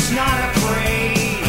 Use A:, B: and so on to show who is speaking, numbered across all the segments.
A: that's not afraid.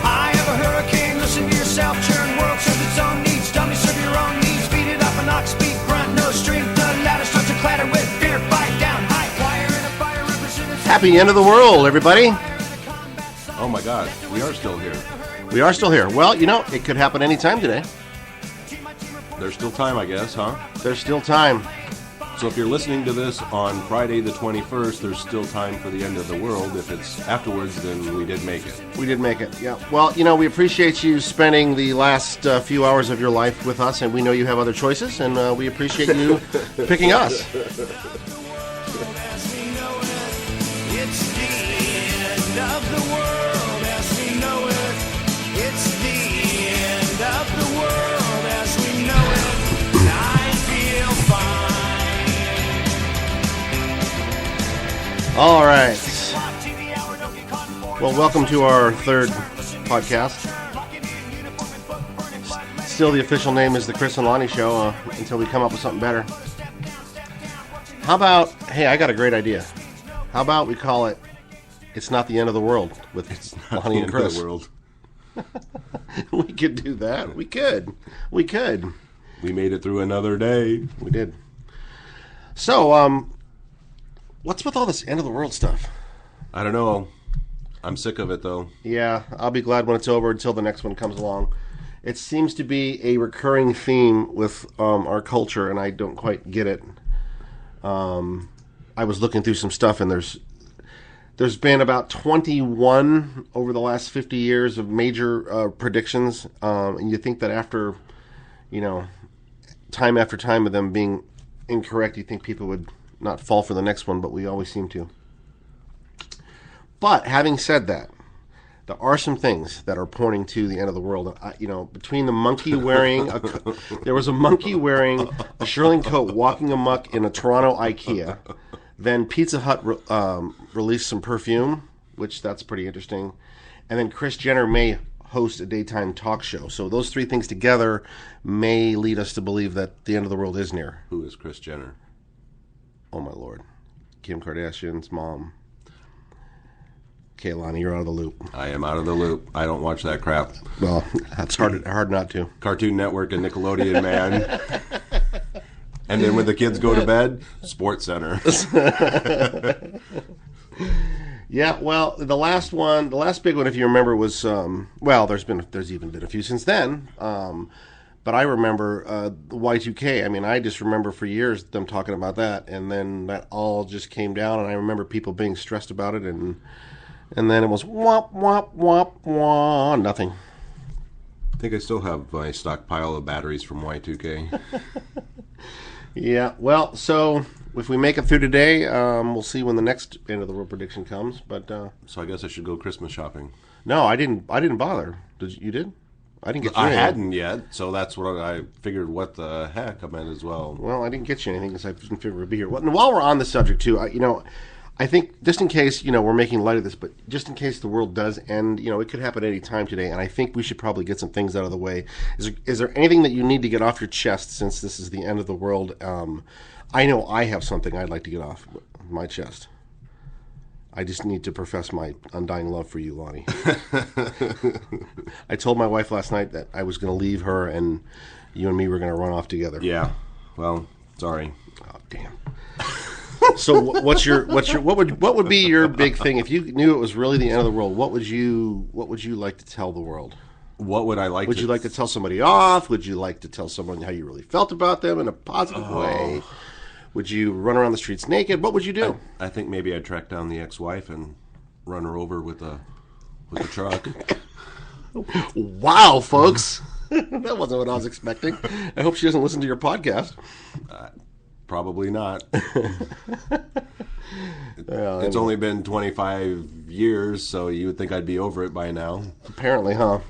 A: I have a hurricane, listen to yourself, churn world serves its own needs. Dummy, serve your own needs, beat it up an ox beat, grunt, no strength, the ladder starts to clatter with fear, fight down, high wire and a fire representative.
B: Happy end of the world, everybody.
C: Oh my God, we are still here.
B: We are still here. Well, you know, it could happen any time today.
C: There's still time, I guess, huh?
B: There's still time.
C: So if you're listening to this on Friday the 21st, there's still time for the end of the world. If it's afterwards, then we did make it.
B: We did make it, yeah. Well, you know, we appreciate you spending the last few hours of your life with us, and we know you have other choices, and we appreciate you picking us. All right. Well, welcome to our third podcast. Still, the official name is the Chris and Lonnie Show until we come up with something better. How about, hey, I got a great idea. How about we call it It's Not the End of the World with Lonnie and Chris.
C: The world.
B: We could do that. We could. We
C: made it through another day.
B: We did. So, what's with all this end of the world stuff?
C: I don't know. I'm sick of it, though.
B: Yeah, I'll be glad when it's over until the next one comes along. It seems to be a recurring theme with our culture, and I don't quite get it. I was looking through some stuff, and there's been about 21 over the last 50 years of major predictions, and you think that after, you know, time after time of them being incorrect, you think people would not fall for the next one, but we always seem to. But having said that, there are some things that are pointing to the end of the world. You know, between the monkey wearing there was a monkey wearing a shearling coat walking amok in a Toronto IKEA. Then Pizza Hut released some perfume, which that's pretty interesting. And then Kris Jenner may host a daytime talk show. So those three things together may lead us to believe that the end of the world is near.
C: Who is Kris Jenner?
B: Oh, my Lord. Kim Kardashian's mom. Okay, Lonnie, you're out of the loop.
C: I am out of the loop. I don't watch that crap.
B: Well, that's hard not to.
C: Cartoon Network and Nickelodeon, man. And then when the kids go to bed, Sports Center.
B: Yeah, well, the last big one, if you remember, was, well, there's even been a few since then. But I remember Y2K. I mean, I just remember for years them talking about that, and then that all just came down, and I remember people being stressed about it, and then it was womp, womp, womp, womp, nothing.
C: I think I still have my stockpile of batteries from Y2K.
B: Yeah, well, so if we make it through today, we'll see when the next end of the world prediction comes. But
C: so I guess I should go Christmas shopping.
B: No, I didn't bother. You did? I didn't get you anything.
C: I hadn't yet, so that's what I figured. What the heck, I meant as well.
B: Well, I didn't get you anything because I didn't figure we'd be here. And while we're on the subject, too, I think just in case, we're making light of this, but just in case the world does end, it could happen any time today, and I think we should probably get some things out of the way. Is there anything that you need to get off your chest since this is the end of the world? I know I have something I'd like to get off my chest. I just need to profess my undying love for you, Lonnie. I told my wife last night that I was going to leave her and you and me were going to run off together.
C: Yeah. Well, sorry.
B: Oh, damn. So what would be your big thing if you knew it was really the end of the world? What would you like to tell the world?
C: What would I like?
B: Would you like to tell somebody off? Would you like to tell someone how you really felt about them in a positive way? Would you run around the streets naked? What would you do?
C: I think maybe I'd track down the ex-wife and run her over with the truck.
B: Wow, folks. That wasn't what I was expecting. I hope she doesn't listen to your podcast.
C: Probably not. It's only been 25 years, so you would think I'd be over it by now.
B: Apparently, huh?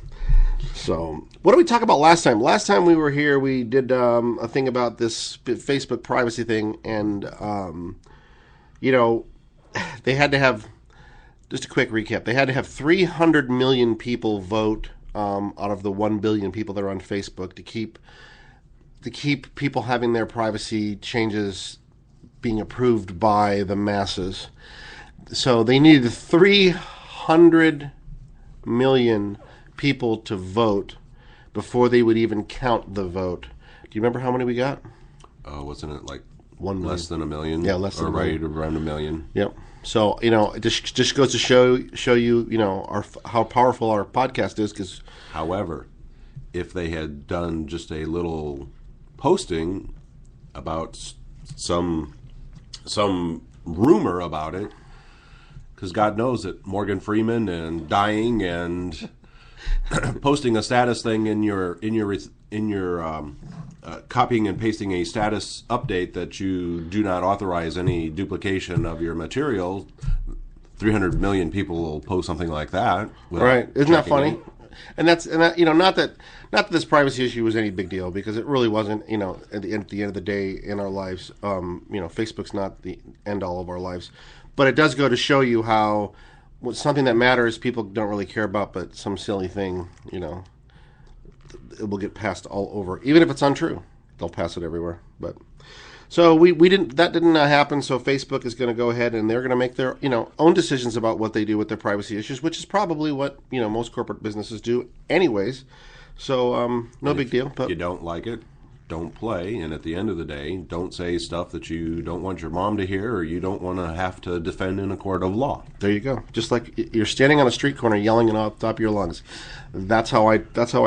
B: So, what did we talk about last time? Last time we were here, we did a thing about this Facebook privacy thing, and, they had to have, just a quick recap, they had to have 300 million people vote out of the 1 billion people that are on Facebook to keep people having their privacy changes being approved by the masses. So they needed 300 100 million people to vote before they would even count the vote. Do you remember how many we got?
C: Wasn't it like
B: 1 million.
C: less than a million?
B: Yeah, less than a million.
C: Right around a million.
B: Yep. So, it just goes to show you, how powerful our podcast is. Because,
C: however, if they had done just a little posting about some rumor about it, because God knows that Morgan Freeman and dying and posting a status thing in your copying and pasting a status update that you do not authorize any duplication of your material. 300 million people will post something like that.
B: Right? Isn't that funny?
C: It.
B: And that not that this privacy issue was any big deal, because it really wasn't. At the end of the day in our lives, Facebook's not the end all of our lives, but it does go to show you how something that matters people don't really care about, but some silly thing, it will get passed all over, even if it's untrue. They'll pass it everywhere. But so we didn't. That didn't happen. So Facebook is going to go ahead and they're going to make their own decisions about what they do with their privacy issues, which is probably what most corporate businesses do, anyways. So no big deal. But
C: you don't like it, don't play. And at the end of the day, don't say stuff that you don't want your mom to hear or you don't want to have to defend in a court of law.
B: There you go. Just like you're standing on a street corner yelling it off the top of your lungs. That's how I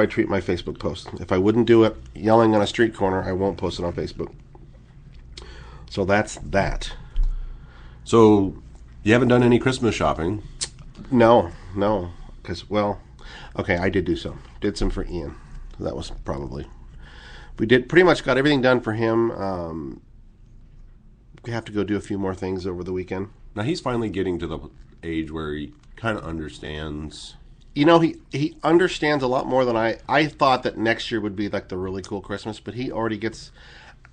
B: treat my Facebook post. If I wouldn't do it yelling on a street corner, I won't post it on Facebook. So that's that.
C: So you haven't done any Christmas shopping?
B: No, because okay, I did do some. Did some for Ian. That was probably. We did pretty much got everything done for him. We have to go do a few more things over the weekend.
C: Now he's finally getting to the age where he kind of understands.
B: He understands a lot more than I thought that next year would be like the really cool Christmas, but he already gets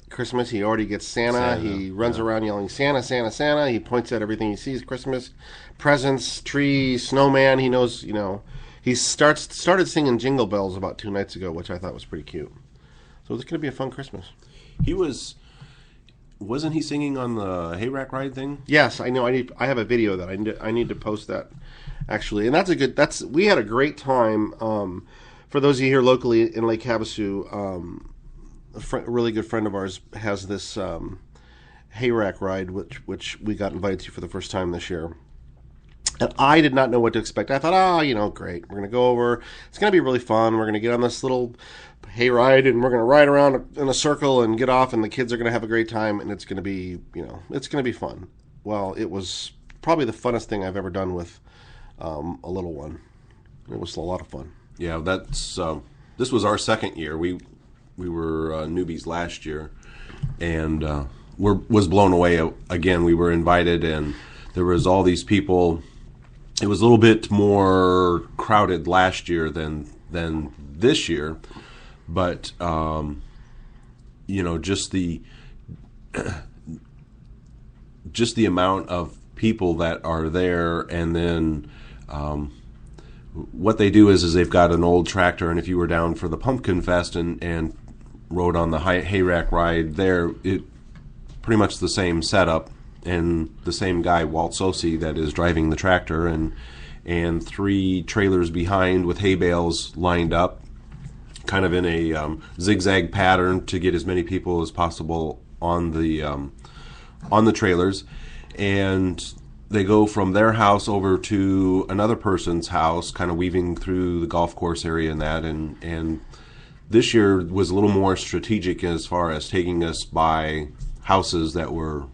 B: Christmas. He already gets Santa. He runs around yelling Santa, Santa, Santa. He points at everything he sees: Christmas, presents, tree, snowman. He knows. He started singing Jingle Bells about 2 nights ago, which I thought was pretty cute. So it's going to be a fun Christmas.
C: Wasn't he singing on the hayrack ride thing?
B: Yes, I know. I have a video that I need to post that, actually. And we had a great time. For those of you here locally in Lake Havasu, a really good friend of ours has this hayrack ride, which we got invited to for the first time this year. And I did not know what to expect. I thought, great. We're going to go over. It's going to be really fun. We're going to get on this little hay ride, and we're going to ride around in a circle and get off, and the kids are going to have a great time, and it's going to be, it's going to be fun. Well, it was probably the funnest thing I've ever done with a little one. It was a lot of fun.
C: Yeah, this was our second year. We were newbies last year, and was blown away again. We were invited, and there was all these people. It was a little bit more crowded last year than this year, but just the amount of people that are there, and then what they do is they've got an old tractor, and if you were down for the Pumpkin Fest and rode on the hayrack ride there, it pretty much the same setup. And the same guy, Walt Sosi, that is driving the tractor, and 3 trailers behind with hay bales lined up, kind of in a zigzag pattern to get as many people as possible on the trailers, and they go from their house over to another person's house, kind of weaving through the golf course area and that, and this year was a little more strategic as far as taking us by houses that were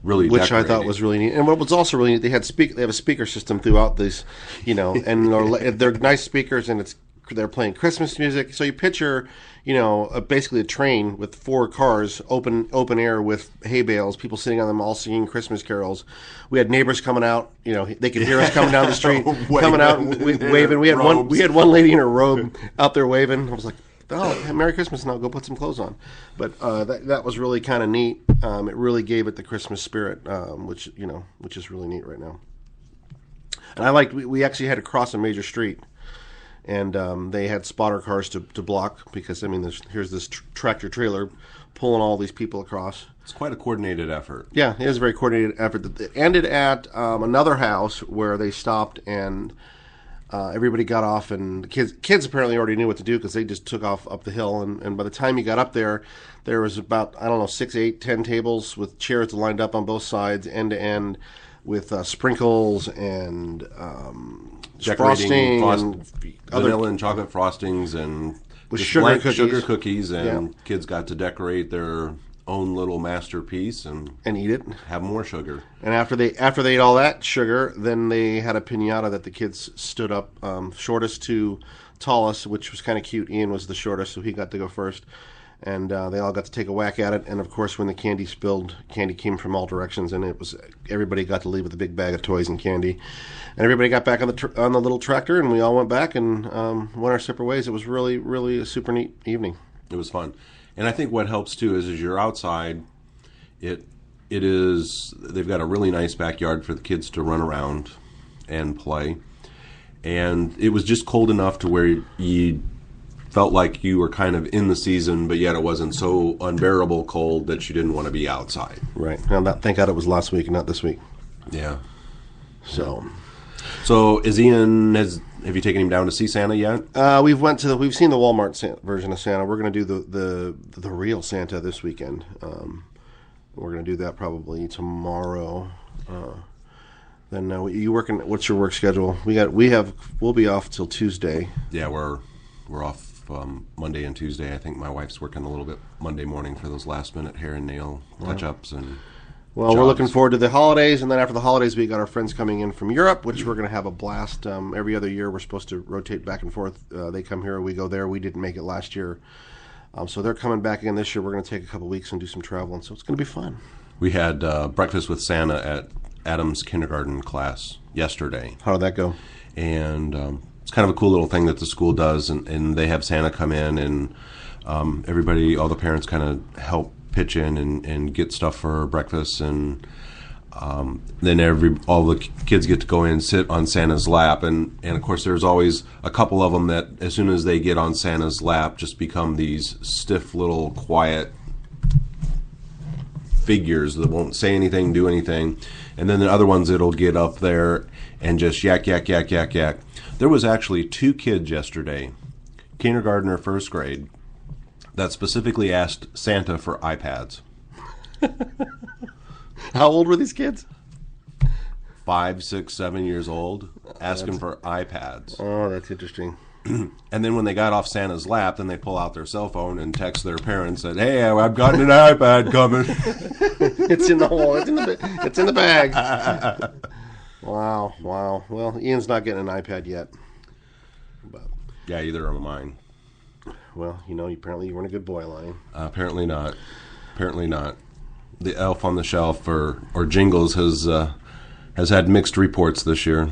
C: really
B: which
C: decorated.
B: I thought was really neat. And what was also really neat, they have a speaker system throughout these, and they're nice speakers, and they're playing Christmas music. So you picture, basically a train with 4 cars, open air with hay bales, people sitting on them all singing Christmas carols. We had neighbors coming out, they could hear us coming down the street, coming out and waving. We had one lady in her robe out there waving. I was like, oh, Merry Christmas now, go put some clothes on. But that was really kind of neat. It really gave it the Christmas spirit, which is really neat right now. And we actually had to cross a major street, and they had spotter cars to block, because here's this tractor trailer pulling all these people across.
C: It's quite a coordinated effort.
B: Yeah, it was a very coordinated effort. It ended at another house where they stopped and everybody got off, and the kids apparently already knew what to do because they just took off up the hill. And by the time you got up there, there was about, I don't know, 6, 8, 10 tables with chairs lined up on both sides, end to end, with sprinkles and frosting and
C: vanilla and chocolate frostings and
B: with
C: just
B: sugar
C: cookies, and kids got to decorate their own little masterpiece and
B: eat it,
C: have more sugar.
B: And after they ate all that sugar, then they had a piñata that the kids stood up, shortest to tallest, which was kind of cute. Ian was the shortest, so he got to go first, and they all got to take a whack at it. And of course, when the candy spilled, candy came from all directions, and everybody got to leave with a big bag of toys and candy. And everybody got back on the little tractor, and we all went back and went our separate ways. It was really, really a super neat evening.
C: It was fun. And I think what helps too is as you're outside, they've got a really nice backyard for the kids to run around and play. And it was just cold enough to where you felt like you were kind of in the season, but yet it wasn't so unbearable cold that you didn't want to be outside.
B: Right. Thank God it was last week and not this week.
C: Yeah.
B: So
C: is Ian, have you taken him down to see Santa yet?
B: We've seen the Walmart version of Santa. We're going to do the real Santa this weekend. We're going to do that probably tomorrow. Then you working? What's your work schedule? We'll be off till Tuesday.
C: Yeah, we're off Monday and Tuesday. I think my wife's working a little bit Monday morning for those last minute hair and nail touch-ups and.
B: Well,
C: jobs.
B: We're looking forward to the holidays, and then after the holidays, we got our friends coming in from Europe, which we're going to have a blast. Every other year, we're supposed to rotate back and forth. They come here, we go there. We didn't make it last year, so they're coming back again this year. We're going to take a couple weeks and do some traveling, so it's going to be fun.
C: We had breakfast with Santa at Adam's kindergarten class yesterday.
B: How did that go?
C: And it's kind of a cool little thing that the school does, and they have Santa come in, and everybody, all the parents kind of help pitch in and get stuff for breakfast, and then all the kids get to go in and sit on Santa's lap, and of course there's always a couple of them that as soon as they get on Santa's lap just become these stiff little quiet figures that won't say anything, do anything, and then the other ones that'll get up there and just yak yak yak yak yak. There was actually 2 kids yesterday, kindergartner, first grade, that specifically asked Santa for iPads.
B: How old were these kids?
C: 5, 6, 7 years old, asking for iPads.
B: Oh, that's interesting.
C: And then when they got off Santa's lap, then they pull out their cell phone and text their parents that, "Hey, I've gotten an iPad coming."
B: It's in the hole. It's in the bag. Wow. Well, Ian's not getting an iPad yet. But
C: Yeah, either am mine.
B: well, apparently you weren't a good boy, Lion.
C: Apparently not. The elf on the shelf or Jingles has had mixed reports this year.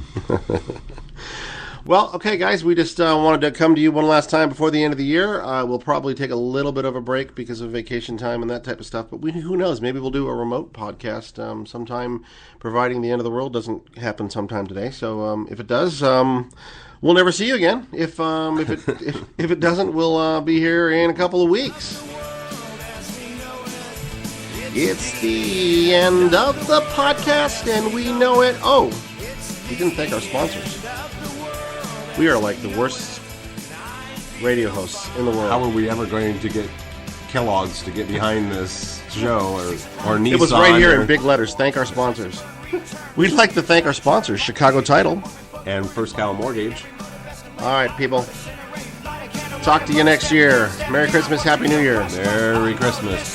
B: Well, okay, guys, we just wanted to come to you one last time before the end of the year. We'll probably take a little bit of a break because of vacation time and that type of stuff, but who knows? Maybe we'll do a remote podcast sometime, providing the end of the world doesn't happen sometime today. So if it does, we'll never see you again. If it doesn't, we'll be here in a couple of weeks. It's the end of the podcast, and we know it. Oh, we didn't thank our sponsors. We are like the worst radio hosts in the world.
C: How are we ever going to get Kellogg's to get behind this show or Nissan?
B: It was right here in big letters. Thank our sponsors. We'd like to thank our sponsors, Chicago Title
C: and First Cal Mortgage.
B: All right, people. Talk to you next year. Merry Christmas, Happy New Year.
C: Merry Christmas.